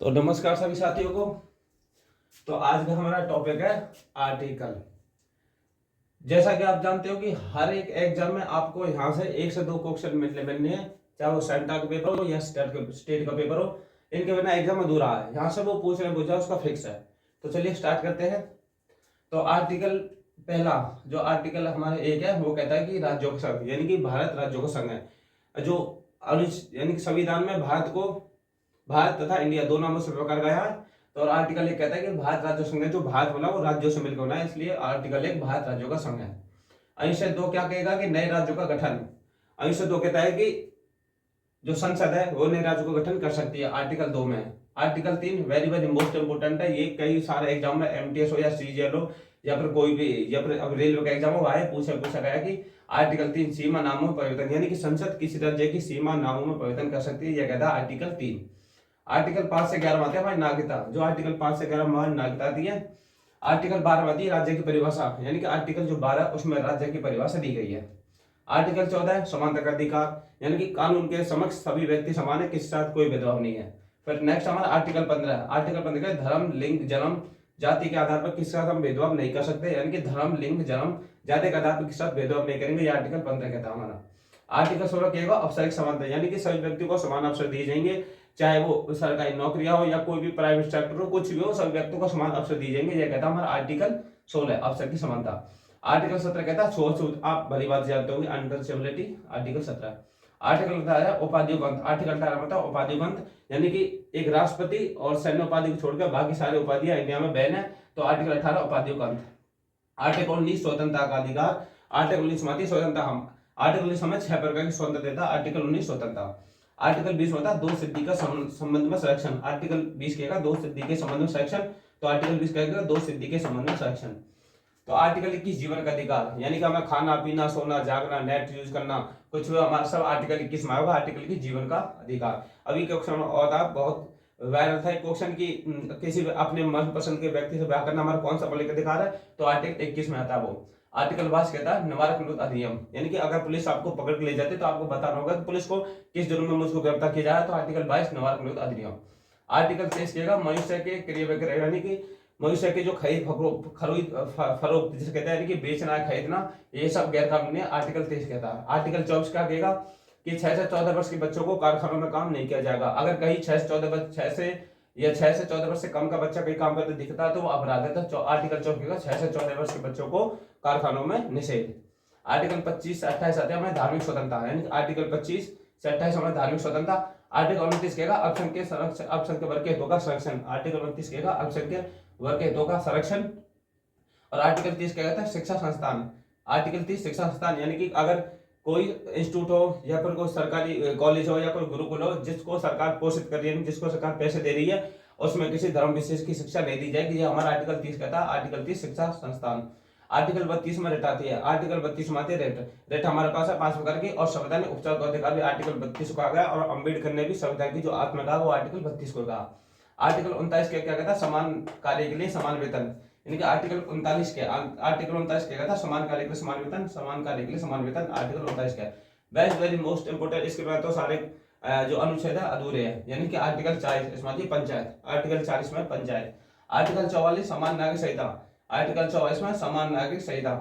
तो नमस्कार सभी साथियों को। तो आज का हमारा टॉपिक है आर्टिकल। जैसा कि आप जानते हो कि हर एक एग्जाम में आपको यहाँ से 1 से 2 क्वेश्चन मिलने हैं, चाहे वो सेंटर का पेपर हो या स्टेट का पेपर हो। इनके बिना एग्जाम अधूरा है, यहाँ से वो पूछ रहे उसका फिक्स है। तो चलिए स्टार्ट करते हैं। तो आर्टिकल पहला जो आर्टिकल हमारे एक है वो कहता है कि राज्यों का संघ यानी कि भारत राज्यों का संघ है। जो यानी कि संविधान में भारत तथा इंडिया दो नामों से प्रकार गया है। तो और आर्टिकल एक कहता है कि भारत राज्य संघ है, जो भारत बना वो राज्यों से मिलकर बना है, इसलिए आर्टिकल एक भारत राज्यों का संघ है। अनुच्छेद 2 क्या कहेगा कि नए राज्यों का गठन। अनुच्छेद 2 कहता है कि जो संसद है वो नए राज्यों का गठन कर सकती है, आर्टिकल 2 में। Article 3 very very most important है, ये कई सारे एग्जाम में एमटीएस हो या सीजीएल हो या फिर कोई भी या फिर अब रेलवे का एग्जाम हो वहां पूछा गया कि आर्टिकल 3 सीमा नामों में परिवर्तन, यानी कि संसद किसी राज्य की सीमा नामों में परिवर्तन कर सकती है, यह कहता है आर्टिकल 3। आर्टिकल 5 से 11 आते हैं हमारी नागरिकता, जो आर्टिकल 5 से 11 हमारी नागरिकता दी है। आर्टिकल 12 आती है राज्य की परिभाषा, यानी कि आर्टिकल जो 12 उसमें राज्य की परिभाषा दी गई है। आर्टिकल 14 समानता का अधिकार, यानी कि कानून के समक्ष सभी व्यक्ति समान है, किसी साथ कोई भेदभाव नहीं है। फिर नेक्स्ट हमारा आर्टिकल 15। आर्टिकल 15 धर्म लिंग जन्म जाति के आधार पर किसी साथ हम भेदभाव नहीं कर सकते, यानी कि धर्म लिंग जन्म जाति के आधार पर किसी साथ भेदभाव नहीं करेंगे, ये आर्टिकल 15 कहता है हमारा। आर्टिकल 16 कहेगा अवसरिक समानता, यानी कि सभी व्यक्ति को समान अवसर दिए जाएंगे, चाहे वो सरकारी नौकरियां हो या कोई भी प्राइवेट सेक्टर हो, कुछ भी हो, सभी व्यक्तियों को समान अवसर दिए जाएंगे, यह कहता है हमारा आर्टिकल 16 अवसर की समानता। आर्टिकल 17 कहता है सोच, आप भली बात जानते होंगे अनटचेबिलिटी, आर्टिकल 17। आर्टिकल 18 उपाधियों ग्रंथ, आर्टिकल 18 बताओ उपाधियों ग्रंथ, यानी कि एक राष्ट्रपति और सैन्य उपाधि को छोड़कर बाकी सारी उपाधियां इंडिया में बैन है, तो आर्टिकल 18 उपाधियों ग्रंथ। आर्टिकल 19 स्वतंत्रता का अधिकार, आर्टिकल 19 में स्वतंत्रता हम आर्टिकल 19 हमें 6 प्रकार की स्वतंत्रता देता, आर्टिकल 19 स्वतंत्रता। आर्टिकल 20 होता है दो सिद्धि का संबंध में संरक्षण, आर्टिकल 20 कहेगा दो सिद्धि के संबंध में संरक्षण, तो आर्टिकल 20 कहेगा दो सिद्धि के संबंध में संरक्षण। तो आर्टिकल 21 जीवन का अधिकार, यानी कि हमें खाना पीना सोना जागना नेट यूज करना कुछ भी हमारा सब आर्टिकल 21 में आएगा, आर्टिकल 21 जीवन का अधिकार। अभी क्वेश्चन और था बहुत वायरल था क्वेश्चन की किसी अपने मनपसंद के व्यक्ति से ब्याह करना हमारा कौन सा मौलिक अधिकार है, तो आर्टिकल 21 में आता है वो। आर्टिकल 22 कहता है निवारक निरोध अधिनियम, यानी कि अगर पुलिस आपको पकड़ के ले जाती तो आपको बताना होगा कि पुलिस को किस जुर्म में मुझको गिरफ्तार किया जाए, तो आर्टिकल 22 निवारक निरोध अधिनियम। आर्टिकल 23 कहेगा मनुष्य के क्रिय विक्रय, यानी कि मनुष्य की जो खरीद फरोख्त जिसे कहते हैं, यानी कि बेचना खरीदना, ये सब गैर कानूनी है, आर्टिकल 23 कहता है। आर्टिकल 24 क्या कहेगा कि 6 से 14 वर्ष के बच्चों को कारखानों में काम नहीं किया जाएगा, अगर कहीं 6 से 14 वर्ष से कम का बच्चा कहीं काम करते दिखता है तो वो अपराध है, तो आर्टिकल 24 कहेगा 6 से 14 वर्ष के बच्चों को कारखानों में निषेध। आर्टिकल 25 से 28 आते हैं हमें धार्मिक स्वतंत्रता, यानी आर्टिकल 25 से 28 हमें धार्मिक स्वतंत्रता। आर्टिकल 29 कहेगा अल्पसंख्यक वर्ग के हितों का संरक्षण, आर्टिकल 29 कहेगा अल्पसंख्यक वर्ग के हितों का संरक्षण। और आर्टिकल 30 क्या कहता है शिक्षा संस्थान, आर्टिकल 30 शिक्षा संस्थान, यानी कि अगर कोई इंस्टीट्यूट हो या फिर कोई सरकारी कॉलेज हो या कोई गुरुकुल हो जिसको सरकार पोषित कर रही है, जिसको सरकार पैसे दे रही है, उसमें किसी धर्म विशेष की शिक्षा नहीं दी जाएगी, ये हमारा आर्टिकल 30 कहता है, आर्टिकल 30 शिक्षा संस्थान। आर्टिकल 32 में रेट आती है, आर्टिकल 32 में आती है रेट हमारे पास है 5 प्रकार की, और संवैधानिक उपचार का अधिकार भी आर्टिकल 32 को कहा गया, और अम्बेडकर ने भी संविधान की जो आत्मा कहा वो आर्टिकल 32 को कहा। आर्टिकल 39 क्या कहता है समान कार्य के लिए समान वेतन, यानी कि आर्टिकल 39 क्या कहता है समान कार्य के लिए समान वेतन, समान कार्य के लिए समान वेतन, आर्टिकल 39 क्या है वेरी मोस्ट इंपोर्टेंट। इसके बाद तो सारे जो अनुच्छेद है अधूरे हैं, यानी कि आर्टिकल 40 इसमें आती है पंचायत, आर्टिकल 40 में पंचायत। आर्टिकल 44 समान नागरिक संहिता, आर्टिकल 44 में समान नागरिक संहिता,